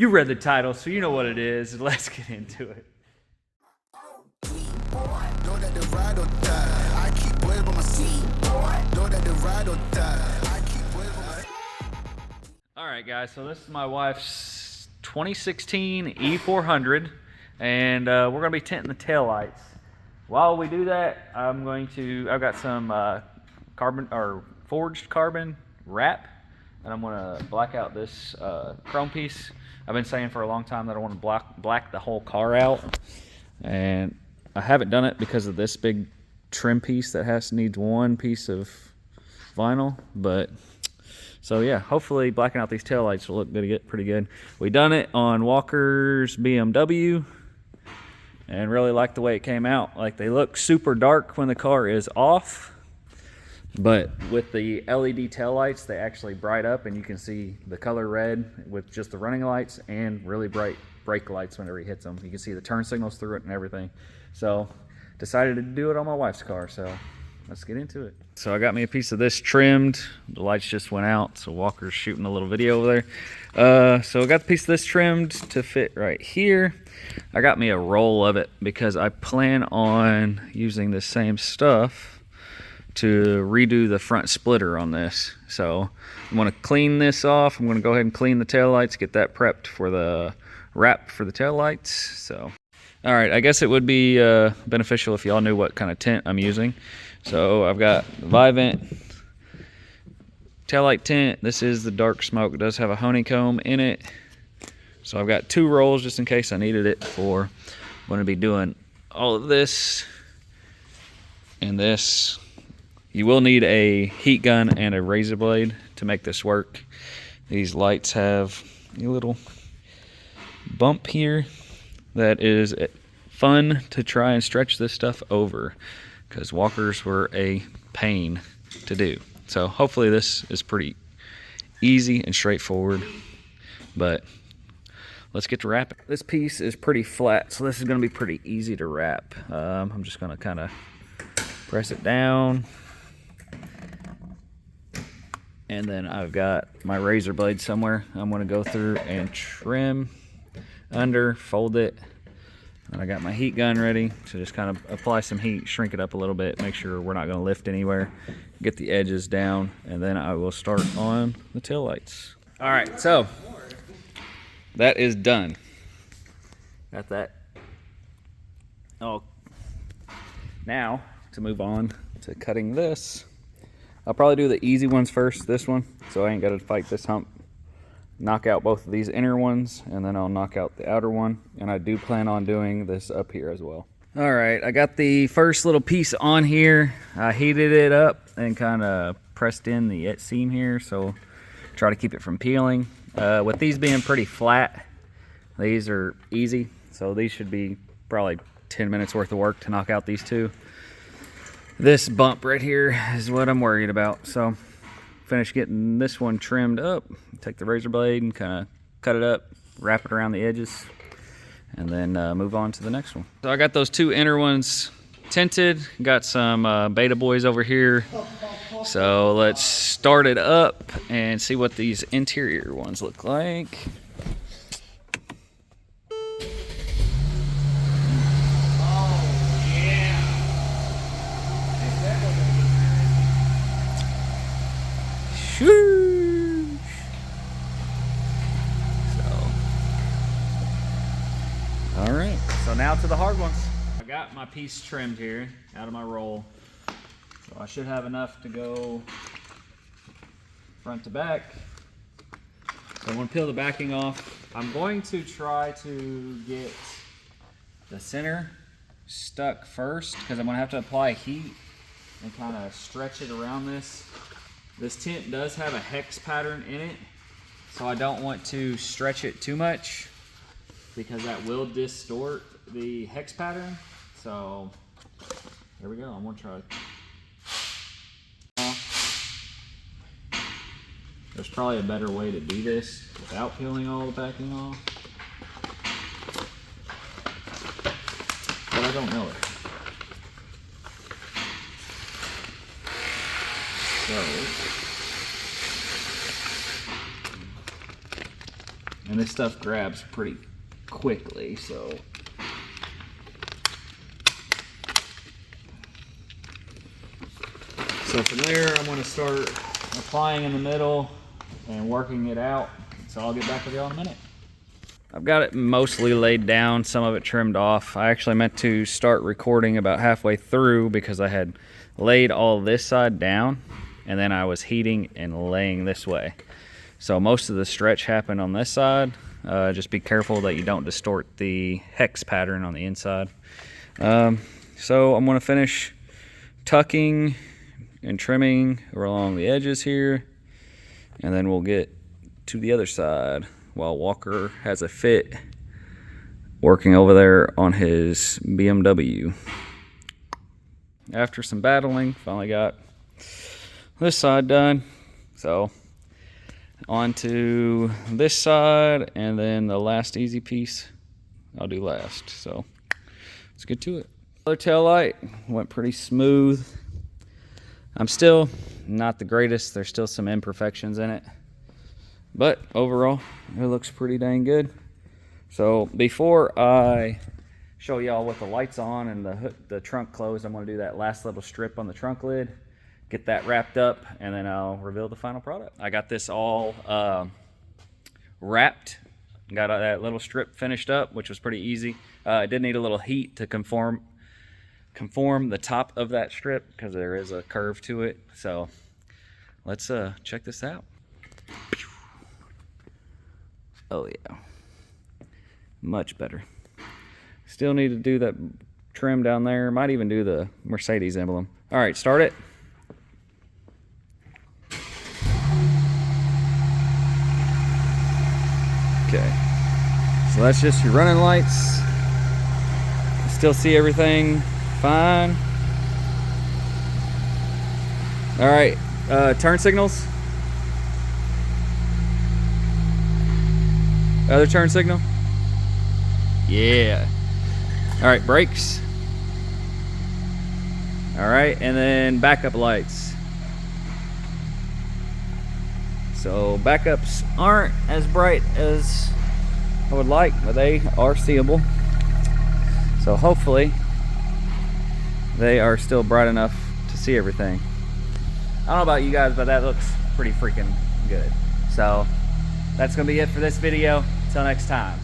You read the title, so you know what it is. Let's get into it. Alright guys, so this is my wife's 2016 E400, and we're going to be tinting the taillights. While we do that, I've got some carbon or forged carbon wrap, and I'm going to black out this chrome piece. I've been saying for a long time that I want to black the whole car out, and I haven't done it because of this big trim piece that needs one piece of vinyl. But so yeah, hopefully blacking out these taillights will look pretty good. We done it on Walker's BMW and really like the way it came out. Like, they look super dark when the car is off, but with the LED taillights, they actually bright up and you can see the color red with just the running lights, and really bright brake lights whenever he hits them. You can see the turn signals through it and everything. So decided to do it on my wife's car, so let's get into it. So I got me a piece of this trimmed. The lights just went out, so Walker's shooting a little video over there. So I got the piece of this trimmed to fit right here. I got me a roll of it because I plan on using the same stuff to redo the front splitter on this. So I'm going to clean this off. I'm going to go ahead and clean the taillights, get that prepped for the wrap for the taillights. So all right, I guess it would be beneficial if y'all knew what kind of tint I'm using. So I've got the Vivint taillight tint. This is the dark smoke. It does have a honeycomb in it. So I've got 2 rolls just in case I needed it for. I'm going to be doing all of this and this. You will need a heat gun and a razor blade to make this work. These lights have a little bump here that is fun to try and stretch this stuff over, because walkers were a pain to do. So hopefully this is pretty easy and straightforward, but let's get to wrapping. This piece is pretty flat, so this is going to be pretty easy to wrap. I'm just going to kind of press it down, and then I've got my razor blade somewhere. I'm going to go through and trim under, fold it, and I got my heat gun ready to just kind of apply some heat, shrink it up a little bit, make sure we're not going to lift anywhere, get the edges down, and then I will start on the taillights. All right, so that is done. Got that. Oh, now to move on to cutting this. I'll probably do the easy ones first, this one, so I ain't got to fight this hump. Knock out both of these inner ones, and then I'll knock out the outer one, and I do plan on doing this up here as well. All right, I got the first little piece on here. I heated it up and kind of pressed in the seam here, so try to keep it from peeling. With these being pretty flat, these are easy, so these should be probably 10 minutes worth of work to knock out these 2. This bump right here is what I'm worried about. So finish getting this one trimmed up, take the razor blade and kind of cut it up, wrap it around the edges, and then move on to the next one. So I got those 2 inner ones tinted, got some beta boys over here. So let's start it up and see what these interior ones look like. All right, so now to the hard ones. I got my piece trimmed here out of my roll, so I should have enough to go front to back. So I'm going to peel the backing off. I'm going to try to get the center stuck first, because I'm going to have to apply heat and kind of stretch it around this. This tint does have a hex pattern in it, so I don't want to stretch it too much because that will distort the hex pattern. So here we go, I'm gonna try. There's probably a better way to do this without peeling all the backing off, but I don't know it. So and this stuff grabs pretty quickly, so. So from there, I'm gonna start applying in the middle and working it out. So I'll get back with y'all in a minute. I've got it mostly laid down, some of it trimmed off. I actually meant to start recording about halfway through because I had laid all this side down and then I was heating and laying this way. So most of the stretch happened on this side. Just be careful that you don't distort the hex pattern on the inside. So I'm gonna finish tucking and trimming along the edges here, and then we'll get to the other side while Walker has a fit working over there on his BMW. After some battling, finally got this side done. So on to this side, and then the last easy piece I'll do last. So let's get to it. Other tail light went pretty smooth. I'm still not the greatest. There's still some imperfections in it, but overall it looks pretty dang good. So before I show y'all with the lights on and the trunk closed, I'm going to do that last little strip on the trunk lid, get that wrapped up, and then I'll reveal the final product. I got this all wrapped, got that little strip finished up, which was pretty easy. It did need a little heat to conform the top of that strip because there is a curve to it. So let's check this out. Oh yeah, much better. Still need to do that trim down there. Might even do the Mercedes emblem. All right, start it. Okay, so that's just your running lights. Still see everything fine. All right, turn signals. Other turn signal. Yeah. All right, brakes. All right, and then backup lights. So backups aren't as bright as I would like, but they are seeable. So hopefully they are still bright enough to see everything. I don't know about you guys, but that looks pretty freaking good. So that's gonna be it for this video. Until next time.